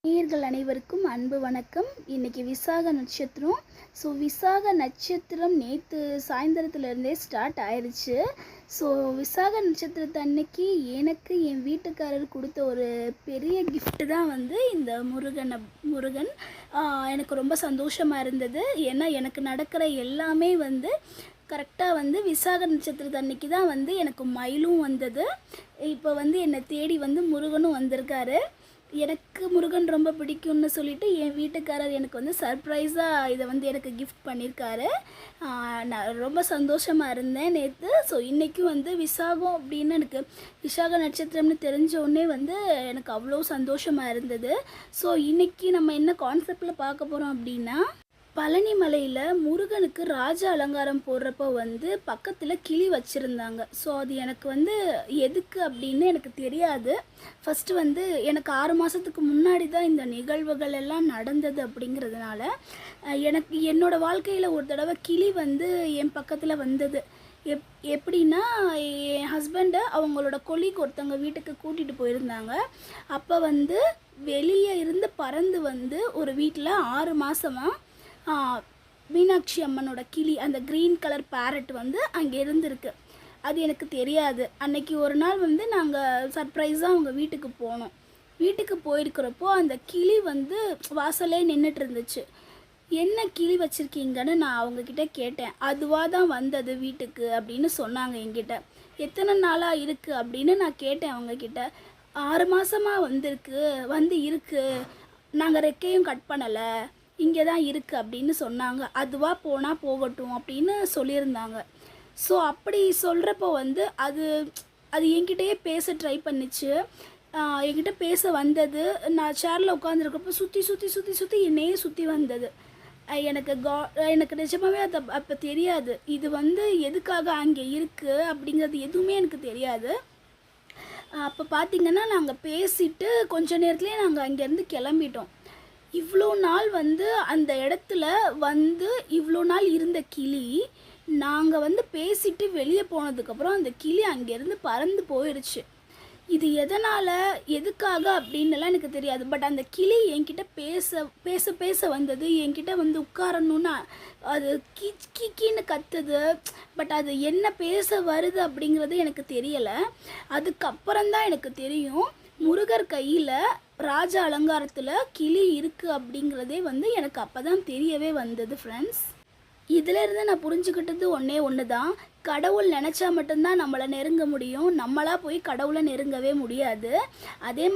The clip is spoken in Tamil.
நேயர்கள் அனைவருக்கும் அன்பு வணக்கம். இன்றைக்கி விசாக நட்சத்திரம். விசாக நட்சத்திரம் நேற்று சாயந்தரத்துலேருந்தே ஸ்டார்ட் ஆயிடுச்சு. விசாக நட்சத்திரத்து அன்னைக்கு எனக்கு என் வீட்டுக்காரர் கொடுத்த ஒரு பெரிய கிஃப்ட்டு தான் இந்த முருகன். எனக்கு ரொம்ப சந்தோஷமாக இருந்தது. ஏன்னா எனக்கு நடக்கிற எல்லாமே கரெக்டாக விசாக நட்சத்திரத்து அன்னைக்கு தான் எனக்கு மயிலும் வந்தது. இப்போ என்னை தேடி முருகனும் வந்திருக்காரு. எனக்கு முருகன் ரொம்ப பிடிக்கும்னு சொல்லிட்டு என் வீட்டுக்காரர் எனக்கு சர்ப்ரைஸாக இதை எனக்கு கிஃப்ட் பண்ணியிருக்காரு. நான் ரொம்ப சந்தோஷமாக இருந்தேன் நேற்று. இன்றைக்கும் விசாகம் அப்படின்னு எனக்கு விசாக நட்சத்திரம்னு தெரிஞ்சோடனே எனக்கு அவ்வளோ சந்தோஷமாக இருந்தது. இன்றைக்கி நம்ம என்ன கான்செப்டில் பார்க்க போகிறோம் அப்படின்னா, பழனி மலையில் முருகனுக்கு ராஜ அலங்காரம் போடுறப்போ பக்கத்தில் கிளி வச்சுருந்தாங்க. அது எனக்கு எதுக்கு அப்படின்னு எனக்கு தெரியாது. ஃபஸ்ட்டு எனக்கு 6 மாதத்துக்கு முன்னாடி தான் இந்த நிகழ்வுகள் எல்லாம் நடந்தது. அப்படிங்கிறதுனால எனக்கு என்னோடய வாழ்க்கையில் ஒரு தடவை கிளி என் பக்கத்தில் வந்தது. எப்படின்னா, என் ஹஸ்பண்டை அவங்களோட கொலீக் ஒருத்தவங்க வீட்டுக்கு கூட்டிகிட்டு போயிருந்தாங்க. அப்போ வெளியே இருந்து பறந்து ஒரு வீட்டில் 6 மாதமாக மீனாட்சி அம்மனோட கிளி, அந்த க்ரீன் கலர் பேரட் அங்கே இருந்திருக்கு. அது எனக்கு தெரியாது. அன்னைக்கு ஒரு நாள் நாங்கள் சர்ப்ரைஸாக அவங்க வீட்டுக்கு போனோம். வீட்டுக்கு போயிருக்கிறப்போ அந்த கிளி வாசலே நின்றுட்டு இருந்துச்சு. என்ன கிளி வச்சுருக்கீங்கன்னு நான் அவங்கக்கிட்ட கேட்டேன். அதுவாக தான் வந்தது வீட்டுக்கு அப்படின்னு சொன்னாங்க என்கிட்ட. எத்தனை நாளாக இருக்குது அப்படின்னு நான் கேட்டேன் அவங்கக்கிட்ட. 6 மாதமாக இருக்குது. நாங்கள் ரெக்கையும் கட் பண்ணலை, இங்கே தான் இருக்குது அப்படின்னு சொன்னாங்க. அதுவாக போனால் போகட்டும் அப்படின்னு சொல்லியிருந்தாங்க. அப்படி சொல்கிறப்போ அது என்கிட்டயே பேச ட்ரை பண்ணிச்சு. என்கிட்ட பேச வந்தது. நான் சேரில் உட்காந்துருக்கப்போ சுற்றி என்னையே சுற்றி வந்தது. எனக்கு நிஜமாகவே அது அப்போ தெரியாது. இது எதுக்காக அங்கே இருக்குது அப்படிங்கிறது எதுவுமே எனக்கு தெரியாது. அப்போ பார்த்திங்கன்னா நாங்கள் பேசிட்டு கொஞ்ச நேரத்துலேயே நாங்கள் அங்கேருந்து கிளம்பிட்டோம். இவ்வளோ நாள் அந்த இடத்துல இவ்வளோ நாள் இருந்த கிளி, நாங்கள் பேசிட்டு வெளியே போனதுக்கப்புறம் அந்த கிளி அங்கேருந்து பறந்து போயிடுச்சு. இது எதனால், எதுக்காக அப்படின்னுலாம் எனக்கு தெரியாது. பட் அந்த கிளி என்கிட்ட பேச வந்தது. என்கிட்ட உட்காரணுன்னா அது கீன்னு கத்துது. பட் அது என்ன பேச வருது அப்படிங்கிறது எனக்கு தெரியலை. அதுக்கப்புறம்தான் எனக்கு தெரியும், முருகர் கையில் ராஜ அலங்காரத்தில் கிளி இருக்குது அப்படிங்கிறதே எனக்கு அப்போ தான் தெரியவே வந்தது ஃப்ரெண்ட்ஸ். இதிலேருந்து நான் புரிஞ்சுக்கிட்டது ஒன்று தான், கடவுள் நினச்சா மட்டும்தான் நம்மளை நெருங்க முடியும். நம்மளாக போய் கடவுளை நெருங்கவே முடியாது. அதே